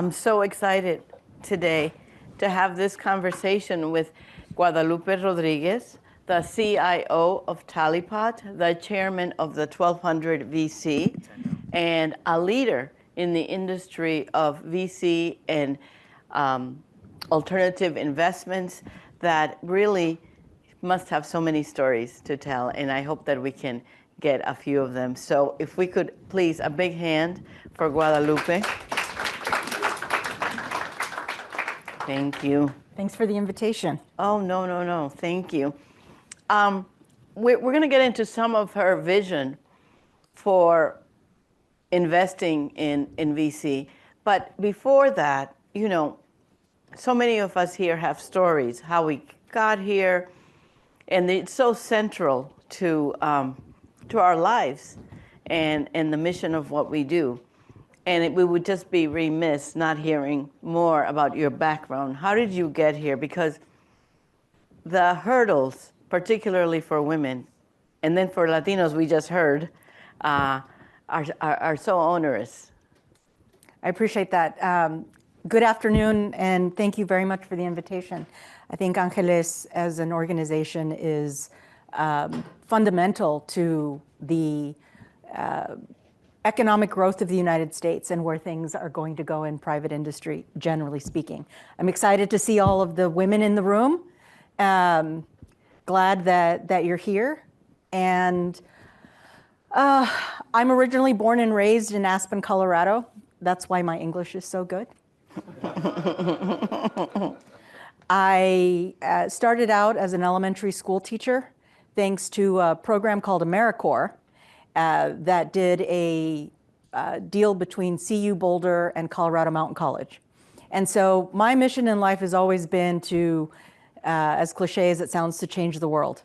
I'm so excited today to have this conversation with Guadalupe Rodriguez, the CIO of Talipot, the chairman of the 1200 VC, and a leader in the industry of VC and alternative investments that really must have so many stories to tell, and I hope that we can get a few of them. So if we could please, a big hand for Guadalupe. Thank you. Thanks for the invitation. Oh, no, thank you. We're going to get into some of her vision for investing in VC. But before that, you know, so many of us here have stories, how we got here, and it's so central to our lives and the mission of what we do. And we would just be remiss not hearing more about your background. How did you get here? Because the hurdles, particularly for women, and then for Latinos, we just heard, are so onerous. I appreciate that. Good afternoon, and thank you very much for the invitation. I think Angeles as an organization is fundamental to the economic growth of the United States and where things are going to go in private industry, generally speaking. I'm excited to see all of the women in the room. Glad that you're here. And I'm originally born and raised in Aspen, Colorado. That's why my English is so good. I started out as an elementary school teacher thanks to a program called AmeriCorps that did a deal between CU Boulder and Colorado Mountain College. And so my mission in life has always been to, as cliche as it sounds, to change the world.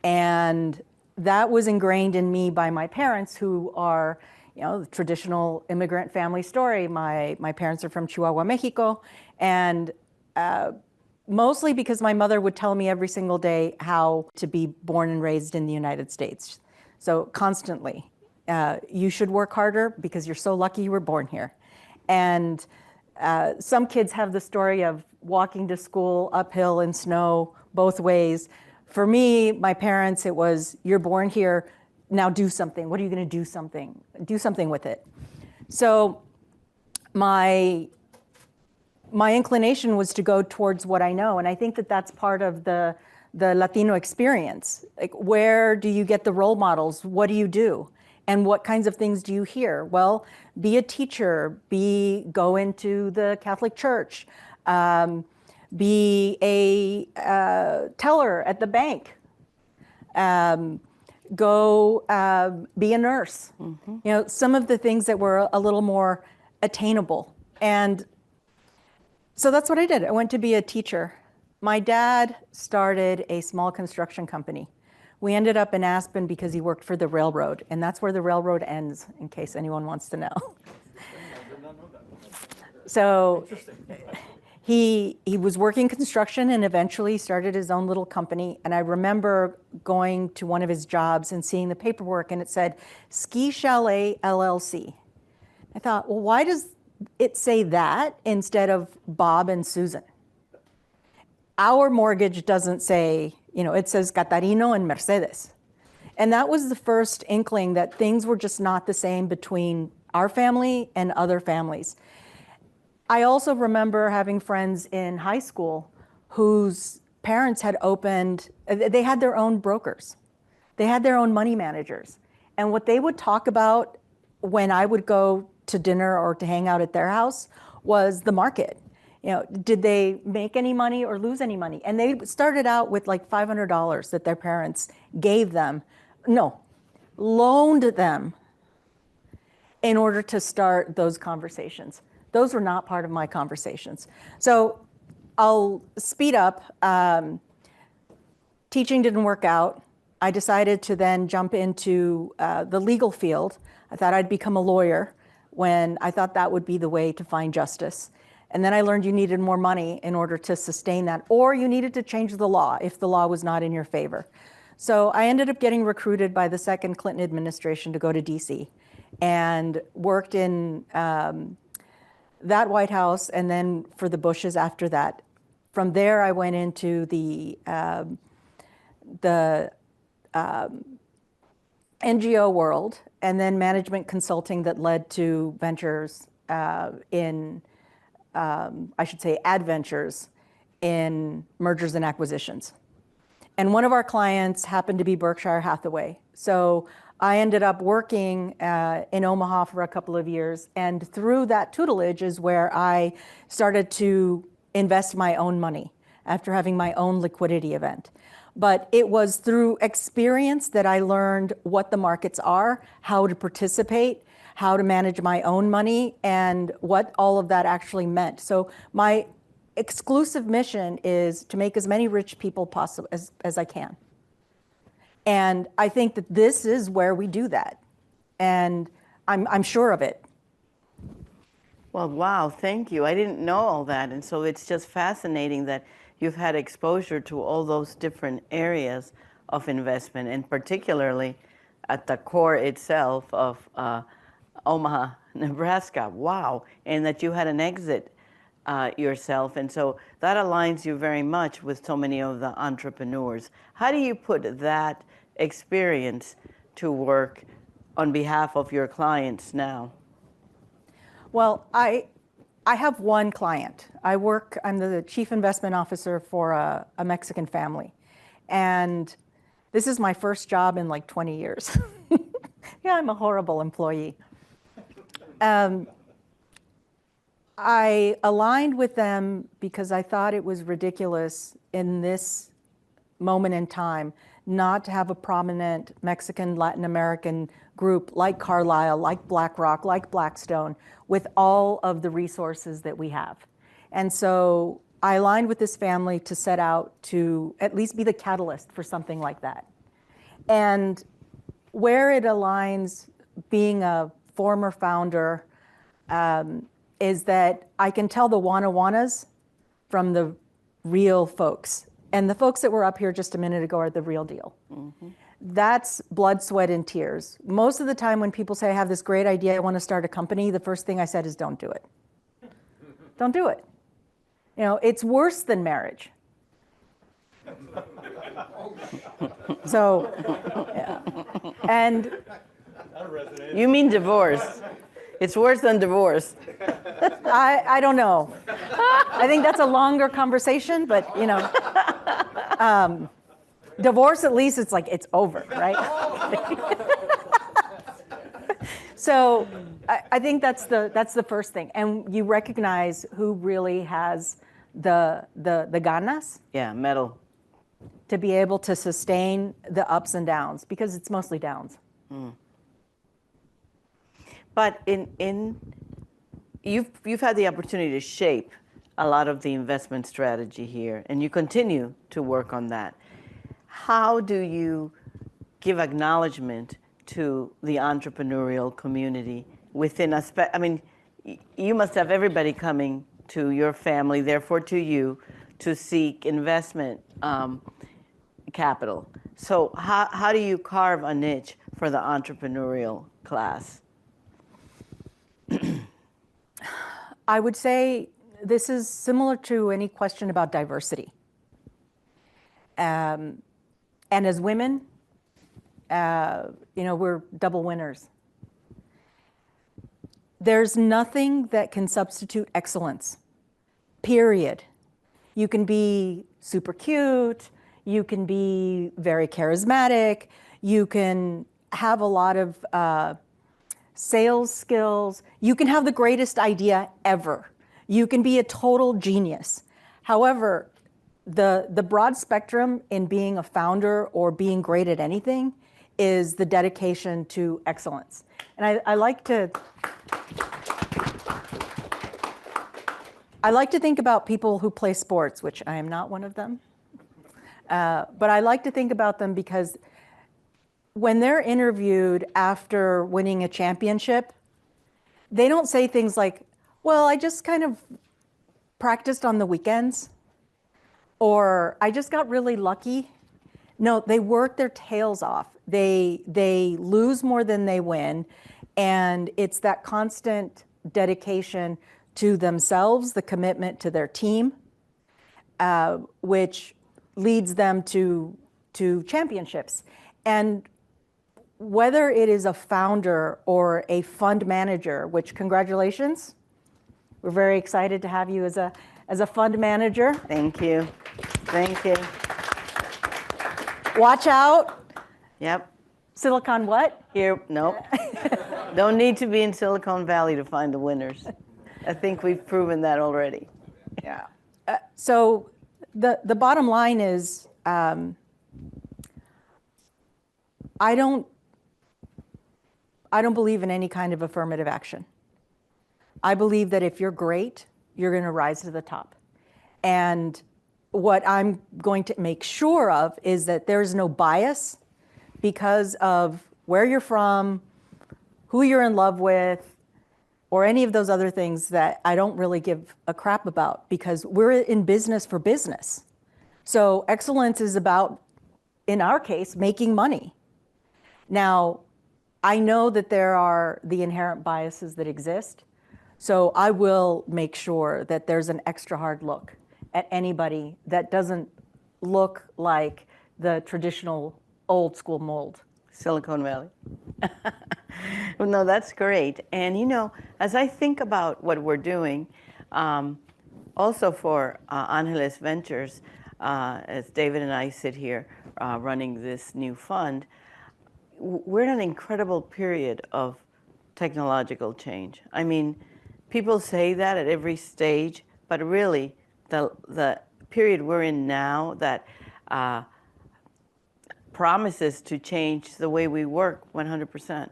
And that was ingrained in me by my parents, who are, you know, the traditional immigrant family story. My parents are from Chihuahua, Mexico, and mostly because my mother would tell me every single day how to be born and raised in the United States. So constantly, you should work harder because you're so lucky you were born here. And some kids have the story of walking to school uphill in snow both ways. For me, my parents, it was, you're born here, now do something. What are you going to do something? Do something with it. So my inclination was to go towards what I know. And I think that that's part of the Latino experience. Like, where do you get the role models? What do you do? And what kinds of things do you hear? Well, be a teacher, go into the Catholic Church, be a teller at the bank, go be a nurse. Mm-hmm. You know, some of the things that were a little more attainable. And so that's what I did. I went to be a teacher. My dad started a small construction company. We ended up in Aspen because he worked for the railroad, and that's where the railroad ends, in case anyone wants to know. So he was working construction and eventually started his own little company. And I remember going to one of his jobs and seeing the paperwork, and it said Ski Chalet LLC. I thought, well, why does it say that instead of Bob and Susan? Our mortgage doesn't say, you know, it says Catarino and Mercedes. And that was the first inkling that things were just not the same between our family and other families. I also remember having friends in high school whose parents had opened, they had their own brokers. They had their own money managers. And what they would talk about when I would go to dinner or to hang out at their house was the market. You know, did they make any money or lose any money? And they started out with like $500 that their parents gave them, loaned them in order to start those conversations. Those were not part of my conversations. So I'll speed up. Teaching didn't work out. I decided to then jump into the legal field. I thought I'd become a lawyer when I thought that would be the way to find justice. And then I learned you needed more money in order to sustain that, or you needed to change the law if the law was not in your favor. So I ended up getting recruited by the second Clinton administration to go to DC and worked in that White House, and then for the Bushes after that. From there, I went into the NGO world, and then management consulting that led to ventures I should say, adventures in mergers and acquisitions. And one of our clients happened to be Berkshire Hathaway. So I ended up working in Omaha for a couple of years. And through that tutelage is where I started to invest my own money after having my own liquidity event. But it was through experience that I learned what the markets are, how to participate, how to manage my own money, and what all of that actually meant. So my exclusive mission is to make as many rich people possible as I can. And I think that this is where we do that. And I'm sure of it. Well, wow, thank you. I didn't know all that. And so it's just fascinating that you've had exposure to all those different areas of investment, and particularly at the core itself of Omaha, Nebraska. Wow. And that you had an exit yourself. And so that aligns you very much with so many of the entrepreneurs. How do you put that experience to work on behalf of your clients now? Well, I have one client. I'm the chief investment officer for a Mexican family. And this is my first job in like 20 years. Yeah, I'm a horrible employee. I aligned with them because I thought it was ridiculous in this moment in time not to have a prominent Mexican Latin American group like Carlyle, like BlackRock, like Blackstone, with all of the resources that we have. And so I aligned with this family to set out to at least be the catalyst for something like that. And where it aligns, being a former founder, is that I can tell the wanna-wannas from the real folks. And the folks that were up here just a minute ago are the real deal. Mm-hmm. That's blood, sweat, and tears. Most of the time when people say, I have this great idea, I want to start a company, the first thing I said is, don't do it. Don't do it. You know, it's worse than marriage. So, yeah. And you mean divorce. It's worse than divorce. I don't know. I think that's a longer conversation, but you know, divorce, at least it's like it's over, right? So I think that's the first thing, and you recognize who really has the ganas. Yeah, metal. To be able to sustain the ups and downs, because it's mostly downs. Mm. But you've had the opportunity to shape a lot of the investment strategy here, and you continue to work on that. How do you give acknowledgement to the entrepreneurial community within I mean, you must have everybody coming to your family, therefore to you, to seek investment capital. So how do you carve a niche for the entrepreneurial class? I would say this is similar to any question about diversity. And as women, you know, we're double winners. There's nothing that can substitute excellence, period. You can be super cute, you can be very charismatic, you can have a lot of sales skills, you can have the greatest idea ever. You can be a total genius. However, the broad spectrum in being a founder or being great at anything is the dedication to excellence. And I like to think about people who play sports, which I am not one of them. But I like to think about them because when they're interviewed after winning a championship, they don't say things like, well, I just kind of practiced on the weekends, or I just got really lucky. No, they work their tails off. They lose more than they win, and it's that constant dedication to themselves, the commitment to their team, which leads them to championships. And whether it is a founder or a fund manager, which congratulations, we're very excited to have you as a fund manager. Thank you. Thank you. Watch out. Yep. Silicon what? Here, nope. Don't need to be in Silicon Valley to find the winners. I think we've proven that already. Yeah. So the bottom line is, I don't believe in any kind of affirmative action. I believe that if you're great, you're going to rise to the top. And what I'm going to make sure of is that there's no bias because of where you're from, who you're in love with, or any of those other things that I don't really give a crap about, because we're in business for business. So excellence is about, in our case, making money. Now, I know that there are the inherent biases that exist, so I will make sure that there's an extra hard look at anybody that doesn't look like the traditional old school mold. Silicon Valley. Well, no, that's great. And you know, as I think about what we're doing, also for Angeles Ventures, as David and I sit here running this new fund, we're in an incredible period of technological change. I mean, people say that at every stage, but really, the period we're in now that promises to change the way we work 100%,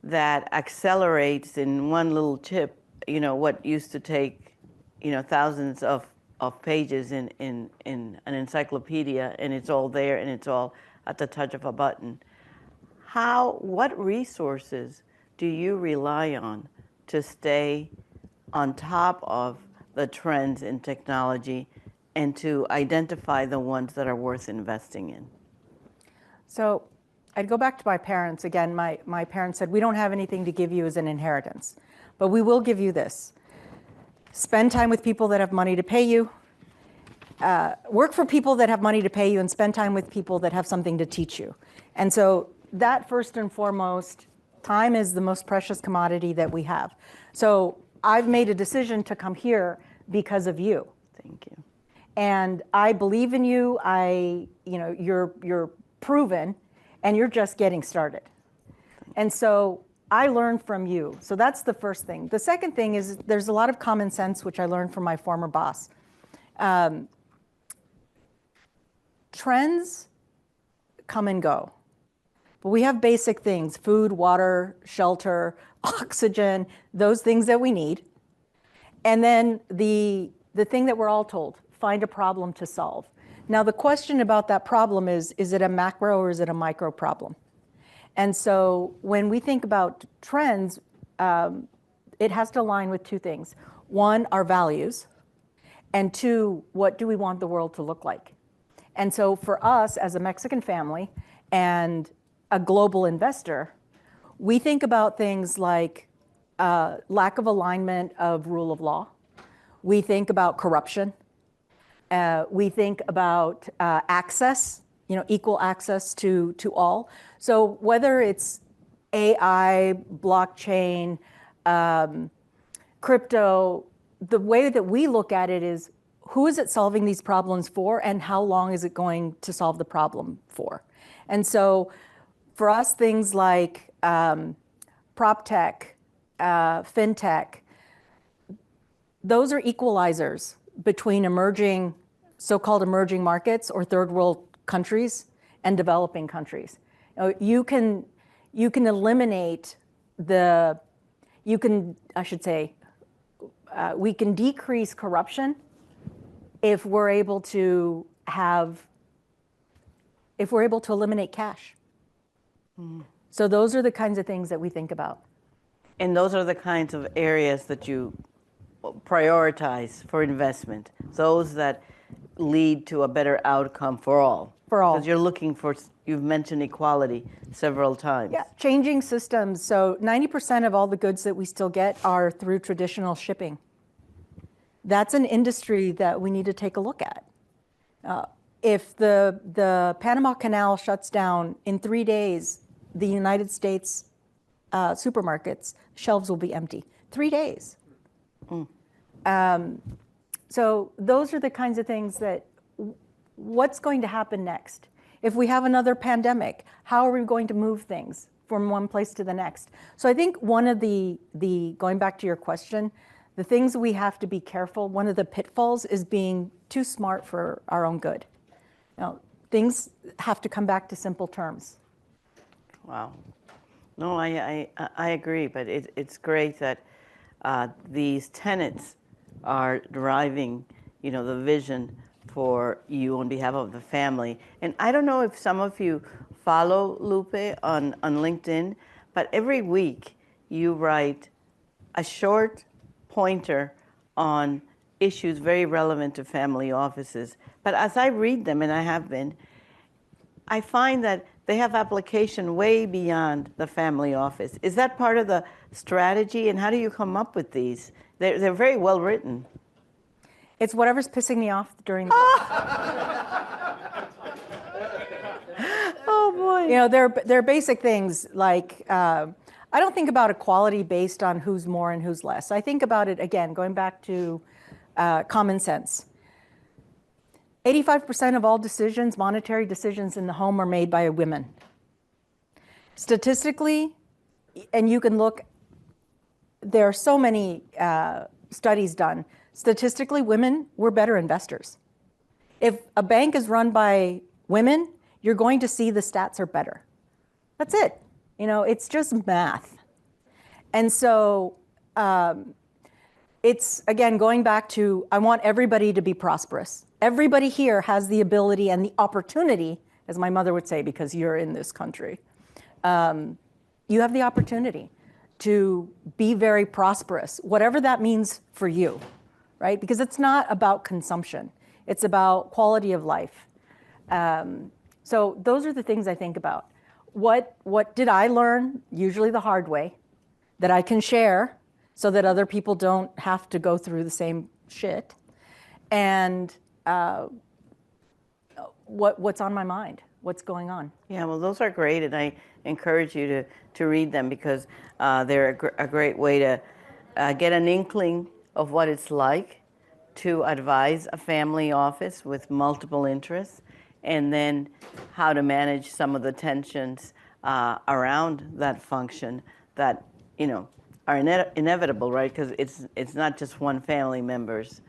that accelerates in one little chip, you know, what used to take, you know, thousands of pages in an encyclopedia, and it's all there and it's all at the touch of a button. What resources do you rely on to stay on top of the trends in technology and to identify the ones that are worth investing in? So I'd go back to my parents. Again, my parents said, we don't have anything to give you as an inheritance, but we will give you this. Spend time with people that have money to pay you. Work for people that have money to pay you, and spend time with people that have something to teach you. And so that, first and foremost, time is the most precious commodity that we have. So I've made a decision to come here because of you. Thank you. And I believe in you. You're proven, and you're just getting started. And so I learned from you. So that's the first thing. The second thing is there's a lot of common sense, which I learned from my former boss. Trends come and go. But we have basic things: food, water, shelter, oxygen, those things that we need. And then the thing that we're all told, find a problem to solve. Now, the question about that problem is it a macro or is it a micro problem? And so when we think about trends, it has to align with two things. One, our values, and two, what do we want the world to look like? And so for us as a Mexican family and a global investor, we think about things like lack of alignment of rule of law. We think about corruption. We think about access, equal access to all. So whether it's AI, blockchain, crypto, the way that we look at it is, who is it solving these problems for, and how long is it going to solve the problem for? And so for us, things like prop tech, fintech, those are equalizers between so-called emerging markets or third world countries and developing countries. You can eliminate we can decrease corruption if we're able to eliminate cash. Mm. So those are the kinds of things that we think about. And those are the kinds of areas that you prioritize for investment, those that lead to a better outcome for all. For all. Because you're You've mentioned equality several times. Yeah, changing systems. So 90% of all the goods that we still get are through traditional shipping. That's an industry that we need to take a look at. If the Panama Canal shuts down in 3 days, the United States supermarkets shelves will be empty. 3 days. So those are the kinds of things that, what's going to happen next? If we have another pandemic, how are we going to move things from one place to the next? So I think one of the going back to your question, the things we have to be careful, one of the pitfalls is being too smart for our own good. Now, things have to come back to simple terms. Wow. No, I agree, but it's great that these tenets are driving, the vision for you on behalf of the family. And I don't know if some of you follow Lupe on LinkedIn, but every week you write a short pointer on issues very relevant to family offices. But as I read them, and I have been, I find that they have application way beyond the family office. Is that part of the strategy, and how do you come up with these? They're very well written. It's whatever's pissing me off during the Oh boy. They're basic things like, I don't think about equality based on who's more and who's less. I think about it, again, going back to common sense. 85% of all decisions, monetary decisions in the home, are made by women. Statistically, and you can look, there are so many studies done. Statistically, women were better investors. If a bank is run by women, you're going to see the stats are better. That's it. It's just math. And so it's, again, going back to, I want everybody to be prosperous. Everybody here has the ability and the opportunity, as my mother would say, because you're in this country. You have the opportunity to be very prosperous, whatever that means for you, right? Because it's not about consumption. It's about quality of life. So those are the things I think about. What did I learn, usually the hard way, that I can share so that other people don't have to go through the same shit? And what's on my mind? What's going on? Yeah, well, those are great, and I encourage you to read them because they're a great way to get an inkling of what it's like to advise a family office with multiple interests, and then how to manage some of the tensions around that function that are inevitable, right? Because it's not just one family member's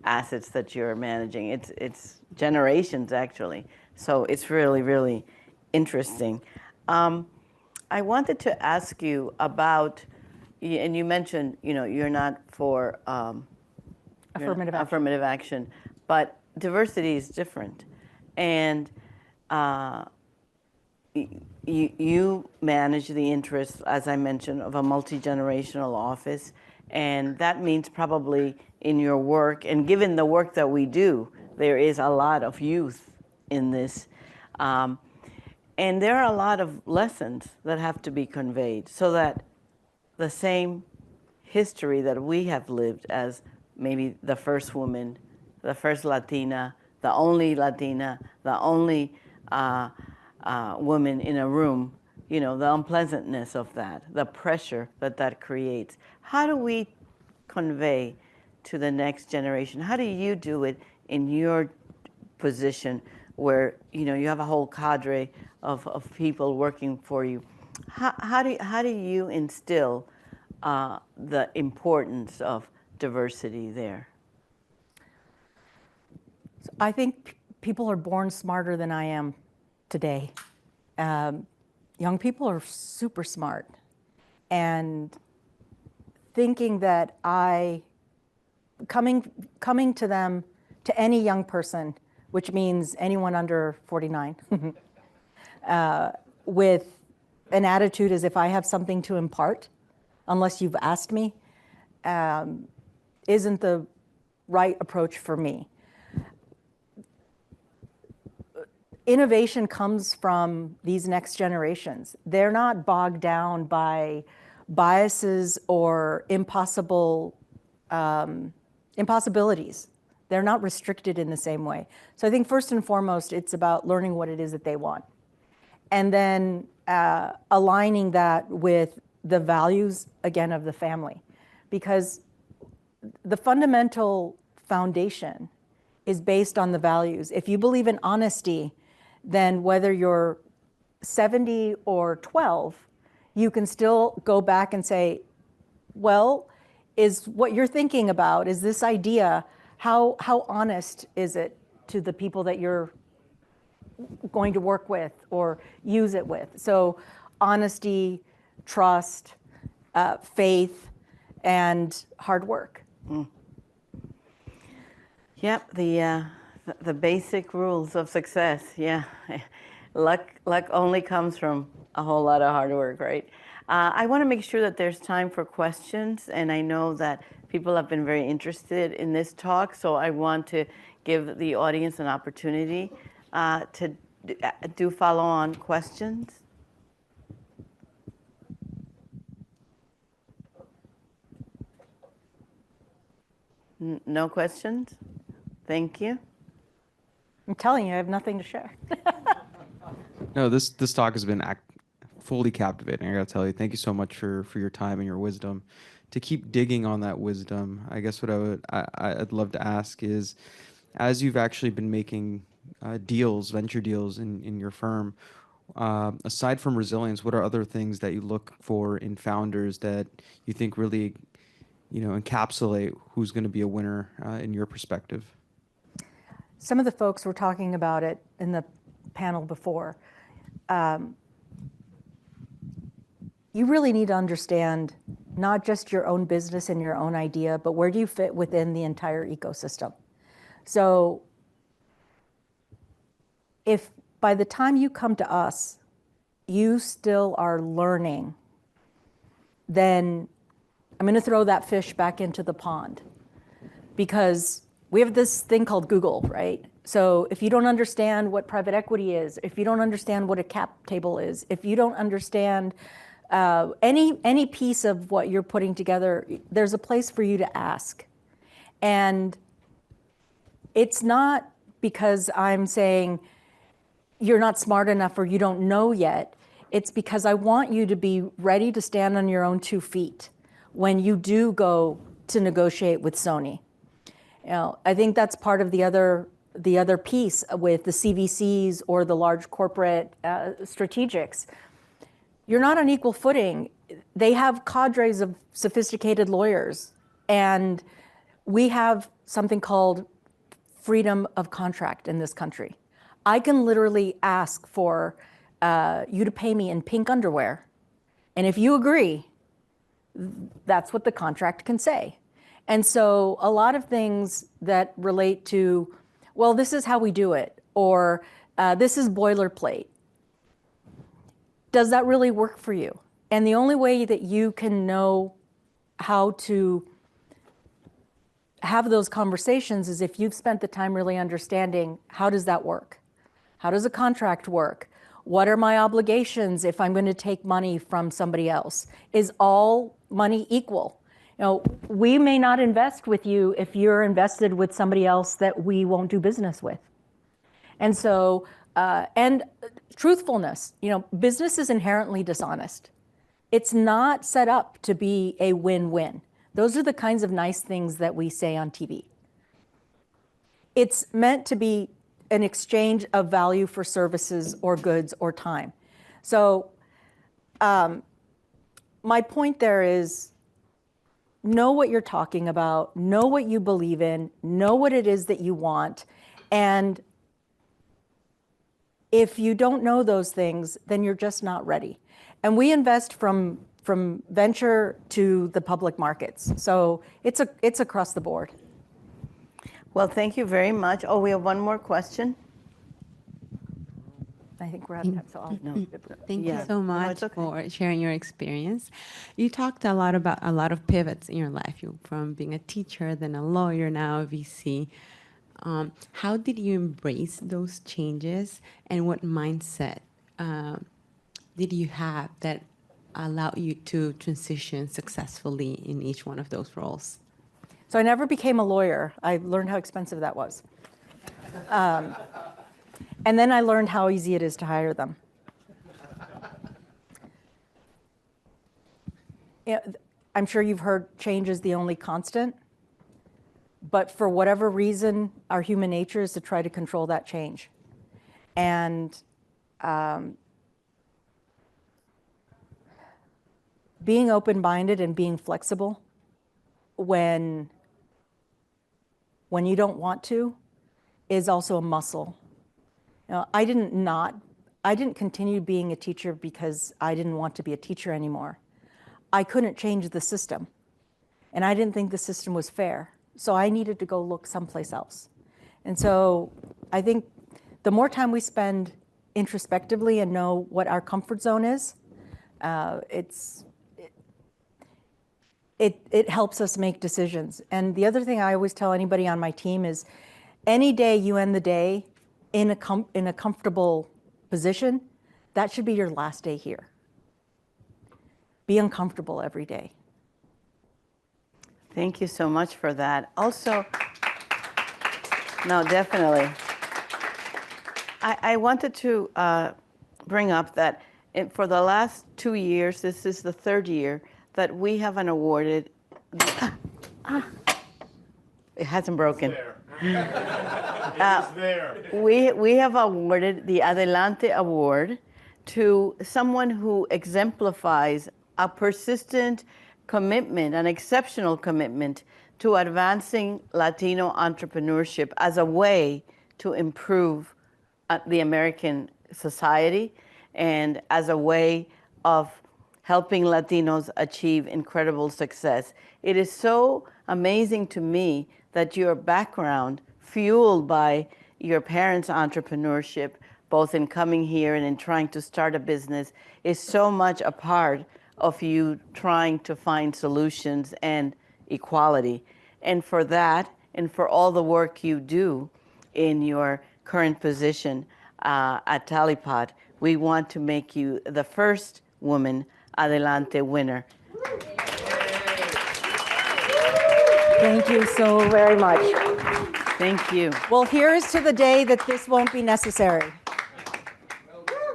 assets that you're managing. It's generations, actually. So it's really, really interesting. I wanted to ask you about, and you mentioned, you're not for affirmative action, but diversity is different. And you manage the interests, as I mentioned, of a multi-generational office. And that means probably in your work, and given the work that we do, there is a lot of youth in this. And there are a lot of lessons that have to be conveyed so that the same history that we have lived as maybe the first woman, the first Latina, the only woman in a room, the unpleasantness of that, the pressure that creates. How do we convey to the next generation? How do you do it in your position where you have a whole cadre of people working for you? How do you instill the importance of diversity there? I think people are born smarter than I am today. Young people are super smart, and thinking that coming to them, to any young person, which means anyone under 49, with an attitude as if I have something to impart, unless you've asked me, isn't the right approach for me. innovation comes from these next generations. They're not bogged down by biases or impossibilities. They're not restricted in the same way. So I think first and foremost, it's about learning what it is that they want. And then aligning that with the values, again, of the family. Because the fundamental foundation is based on the values. If you believe in honesty, then whether you're 70 or 12, you can still go back and say, well, is what you're thinking about, is this idea, how honest is it to the people that you're going to work with or use it with? So honesty, trust, faith, and hard work. Yep, the basic rules of success. Yeah, luck only comes from a whole lot of hard work, right? I want to make sure that there's time for questions, and I know that people have been very interested in this talk, so I want to give the audience an opportunity to do follow-on questions. No questions? Thank you. I'm telling you, I have nothing to share. No, this talk has been fully captivating. I gotta tell you, thank you so much for your time and your wisdom. To keep digging on that wisdom, I guess what I'd love to ask is, as you've actually been making venture deals in your firm, aside from resilience, what are other things that you look for in founders that you think really, encapsulate who's going to be a winner in your perspective? Some of the folks were talking about it in the panel before. You really need to understand not just your own business and your own idea, but where do you fit within the entire ecosystem? So if by the time you come to us, you still are learning, then I'm going to throw that fish back into the pond, because we have this thing called Google, right? So if you don't understand what private equity is, if you don't understand what a cap table is, if you don't understand any piece of what you're putting together, there's a place for you to ask. And it's not because I'm saying you're not smart enough or you don't know yet. It's because I want you to be ready to stand on your own 2 feet when you do go to negotiate with Sony. I think that's part of the other piece with the CVCs or the large corporate strategics. You're not on equal footing. They have cadres of sophisticated lawyers, and we have something called freedom of contract in this country. I can literally ask for you to pay me in pink underwear, and if you agree, that's what the contract can say. And so a lot of things that relate to, well, this is how we do it, or this is boilerplate. Does that really work for you? And the only way that you can know how to have those conversations is if you've spent the time really understanding, how does that work? How does a contract work? What are my obligations if I'm going to take money from somebody else? Is all money equal? We may not invest with you if you're invested with somebody else that we won't do business with. And so, and truthfulness, business is inherently dishonest. It's not set up to be a win-win. Those are the kinds of nice things that we say on TV. It's meant to be an exchange of value for services or goods or time. So my point there is, know what you're talking about, know what you believe in, know what it is that you want, and if you don't know those things, then you're just not ready. And we invest from venture to the public markets. So it's across the board. Well, thank you very much. Oh, we have one more question. I think we're out of time, so I'll. No. Thank Yeah. you so No, much it's okay. for sharing your experience. You talked a lot about a lot of pivots in your life. You from being a teacher, then a lawyer, now a VC. How did you embrace those changes, and what mindset did you have that allowed you to transition successfully in each one of those roles? So I never became a lawyer. I learned how expensive that was. And then I learned how easy it is to hire them. Yeah, I'm sure you've heard change is the only constant, but for whatever reason, our human nature is to try to control that change. And being open-minded and being flexible when you don't want to is also a muscle. You know, I didn't continue being a teacher because I didn't want to be a teacher anymore. I couldn't change the system, and I didn't think the system was fair. So I needed to go look someplace else. And so I think the more time we spend introspectively and know what our comfort zone is, it helps us make decisions. And the other thing I always tell anybody on my team is, any day you end the day in a comfortable position, that should be your last day here. Be uncomfortable every day. Thank you so much for that. Also, no, definitely. I wanted to bring up that for the last 2 years, this is the third year, that we have an awarded, it hasn't broken. It's there. We have awarded the Adelante Award to someone who exemplifies a persistent commitment, an exceptional commitment to advancing Latino entrepreneurship as a way to improve the American society and as a way of helping Latinos achieve incredible success. It is so amazing to me that your background, fueled by your parents' entrepreneurship, both in coming here and in trying to start a business, is so much a part of you trying to find solutions and equality. And for that, and for all the work you do in your current position at Talipot, we want to make you the first woman Adelante winner. Thank you so very much. Thank you. Well, here's to the day that this won't be necessary.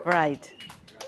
Right.